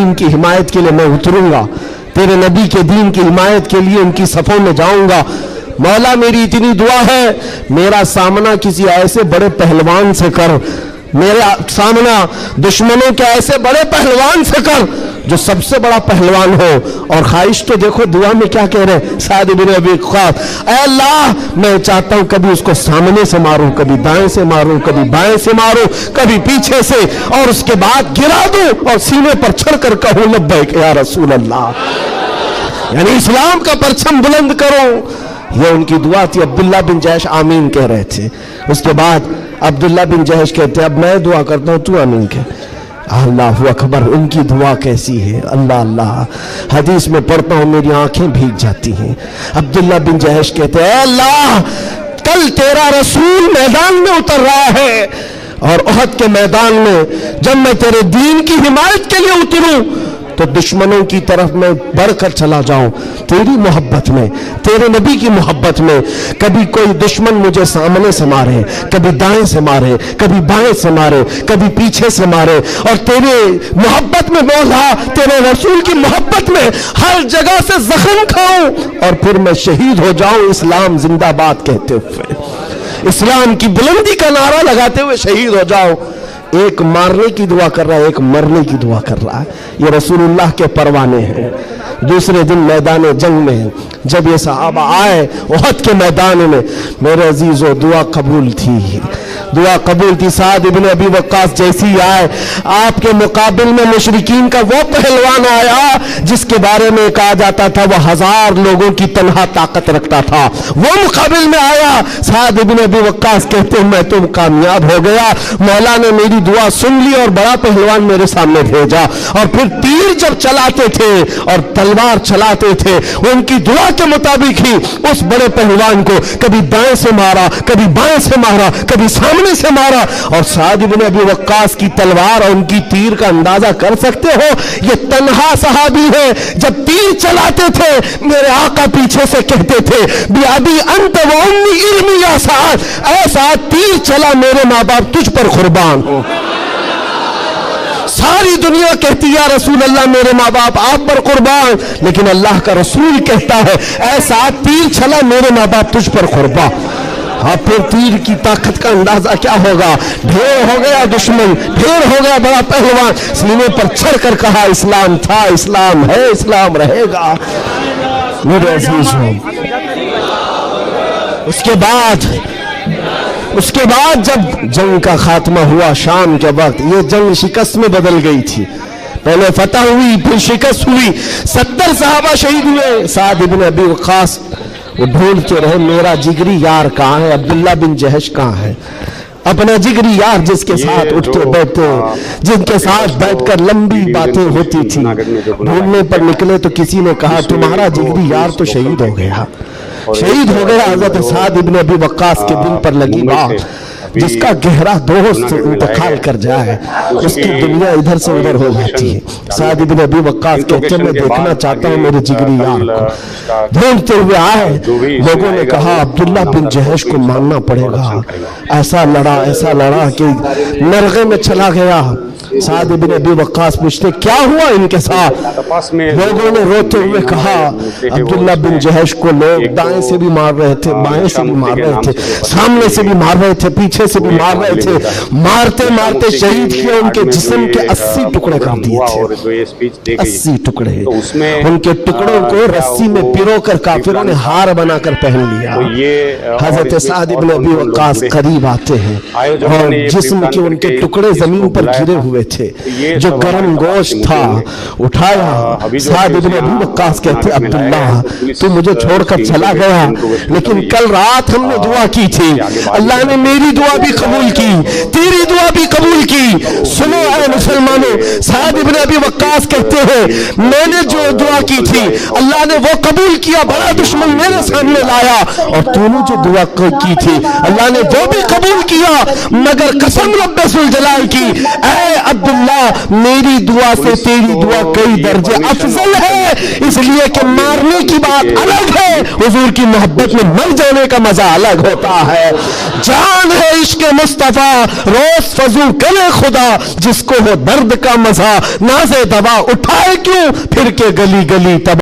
दीन की हिमायत के लिए मैं उतरूंगा, तेरे नबी के दीन की हिमायत के लिए उनकी सफ़ों में जाऊंगा। मौला मेरी इतनी दुआ है, मेरा सामना किसी ऐसे बड़े पहलवान से कर, मेरा सामना दुश्मनों के ऐसे बड़े पहलवान से कर जो सबसे बड़ा पहलवान हो। और ख्वाहिश तो देखो दुआ में क्या कह रहे साद इब्न अबी वक्कास, ऐ अल्लाह मैं चाहता हूं कभी उसको सामने से मारूं, कभी दाएं से मारूं, कभी बाएं से मारूं, कभी पीछे से, और उसके बाद गिरा दूं और सीने पर चढ़कर कहूं लब्बैक या रसूल अल्लाह, यानी इस्लाम का परचम बुलंद करो। ये उनकी दुआ थी। अब्दुल्ला बिन जहश आमीन कह रहे थे। उसके बाद अब्दुल्ला बिन जहश कहते अब मैं दुआ करता हूं, तू आमीन कह। अल्लाहु अकबर, उनकी दुआ कैसी है, अल्लाह अल्लाह। हदीस में पढ़ता हूं मेरी आंखें भीग जाती हैं। अब्दुल्ला बिन जहश कहते हैं अल्लाह, कल तेरा रसूल मैदान में उतर रहा है और उहद के मैदान में जब मैं तेरे दीन की हिमायत के लिए उतरूं तो दुश्मनों की तरफ मैं बढ़कर चला जाऊं तेरी मोहब्बत में, तेरे नबी की मोहब्बत में। कभी कोई दुश्मन मुझे सामने से मारे, कभी दाएं से मारे, कभी बाएं से मारे, कभी पीछे से मारे, और तेरे मोहब्बत में मौला, तेरे रसूल की मोहब्बत में हर जगह से जख्म खाऊं और फिर मैं शहीद हो जाऊं इस्लाम जिंदाबाद कहते हुए, इस्लाम की बुलंदी का नारा लगाते हुए शहीद हो जाओ। एक मारने की दुआ कर रहा है, एक मरने की दुआ कर रहा है। ये रसूलुल्लाह के परवाने हैं। दूसरे दिन मैदान जंग में जब ये सहाबा आए उहद के मैदान में, मेरे अजीजों दुआ कबूल थी, दुआ कबूल थी। साद इब्न अबी वक्कास जैसी आए, आपके मुकाबिल में मुशरिकीन का वो पहलवान आया जिसके बारे में कहा जाता था वह 1000 लोगों की तन्हा ताकत रखता था, वो मुकाबिल में आया। साद इब्न अबी वक्कास कहते मैं तो कामयाब हो गया, मौला ने मेरी दुआ सुन ली और बड़ा पहलवान मेरे सामने भेजा। और फिर तीर जब चलाते थे और तलवार चलाते थे, उनकी दुआ के मुताबिक ही उस बड़े पहलवान को कभी दाएं से मारा, कभी बाएं से मारा, कभी सामने से मारा। और साद इब्न अबी वक्कास की तलवार और उनकी तीर का अंदाजा कर सकते हो, ये तन्हा सहाबी है। जब तीर चलाते थे मेरे आका पीछे से कहते थे बियाबी अंत व उम्मी इल्मी या साद, ऐसा तीर चला मेरे माँ बाप तुझ पर कुर्बान हो। सारी दुनिया कहती या रसूल अल्लाह मेरे माँ बाप आप पर कुर्बान, लेकिन अल्लाह का रसूल कहता है ऐसा तीर चला मेरे माँ बाप तुझ पर कुर्बान। अब फिर तीर की ताकत का अंदाजा क्या होगा। ढेर हो गया दुश्मन, ढेर हो गया बड़ा पहलवान, सीने पर चढ़ कर कहा इस्लाम था, इस्लाम है, इस्लाम रहेगा। मेरे अजीज हो, उसके बाद जब जंग का खात्मा हुआ शाम के वक्त, ये जंग शिकस्त में बदल गई थी। पहले फतह हुई फिर शिकस्त हुई, 70 सहाबा शहीद हुए। साद इब्न अबी वक्कास वो ढूंढते रहे मेरा जिगरी यार कहाँ है, अब्दुल्ला बिन जहश कहाँ है, अपना जिगरी यार जिसके साथ उठते बैठते, जिनके साथ बैठकर लंबी बातें होती थी। ढूंढने पर निकले तो किसी ने कहा तुम्हारा जिगरी यार तो शहीद हो गया, शहीद हो गया। हजरत साद इब्न अबी वक्कास के दिल पर लगी बात, जिसका गहरा दोस्त इंतकाल कर जाए उसकी दुनिया इधर से उधर हो जाती है। साद इब्न अबी वक्कास कहते मैं देखना चाहता हूँ मेरे जिगरी यार को। ढूंढते हुए आए, लोगों ने कहा अब्दुल्ला बिन जहश को मानना पड़ेगा। ऐसा लड़ा कि नरगे में चला गया। साद इब्न अबी वक्कास पूछते क्या हुआ इनके साथ। लोगों ने रोते हुए कहा अब्दुल्ला बिन जहश को लोग दाएं से भी मार रहे थे, बाएं से भी मार रहे थे, सामने से भी मार रहे थे, पीछे से भी मार रहे थे। मारते मारते शहीद किए, उनके जिस्म के 80 टुकड़े कर दिए थे, 80 टुकड़े। उनके टुकड़ों को रस्सी में पिरोकर काफिरों ने हार बनाकर पहन लिया। हजरत साद इब्न अबी वक्कास करीब आते हैं और जिस्म के उनके टुकड़े जमीन पर गिरे हुए थे, जो गरम गोश्त था उठाया। साद इब्न अबी वक्कास कहते अब्दुल्ला तू मुझे छोड़कर चला गया, लेकिन कल रात हमने दुआ की थी, अल्लाह ने मेरी दुआ भी कबूल की, तेरी दुआ भी कबूल की। सुनो ऐ मुसलमानों, साद इब्न अबी वक्कास कहते हैं मैंने जो दुआ की थी अल्लाह ने वो कबूल किया, बड़ा दुश्मन मेरे सामने लाया, और तूने जो दुआ की थी अल्लाह ने वो भी कबूल किया। मगर कसम रब्बे जुल जलाल की, ऐ عبداللہ میری دعا سے تیری دعا کئی درجے افضل ہے، اس لیے کہ مارنے کی بات الگ ہے، حضور کی محبت میں مر جانے کا مزہ الگ ہوتا ہے۔ جان ہے عشق مصطفیٰ روز فضو کرے خدا، جس کو ہو درد کا مزہ ناز دوا اٹھائے کیوں پھر کے گلی گلی تباہ۔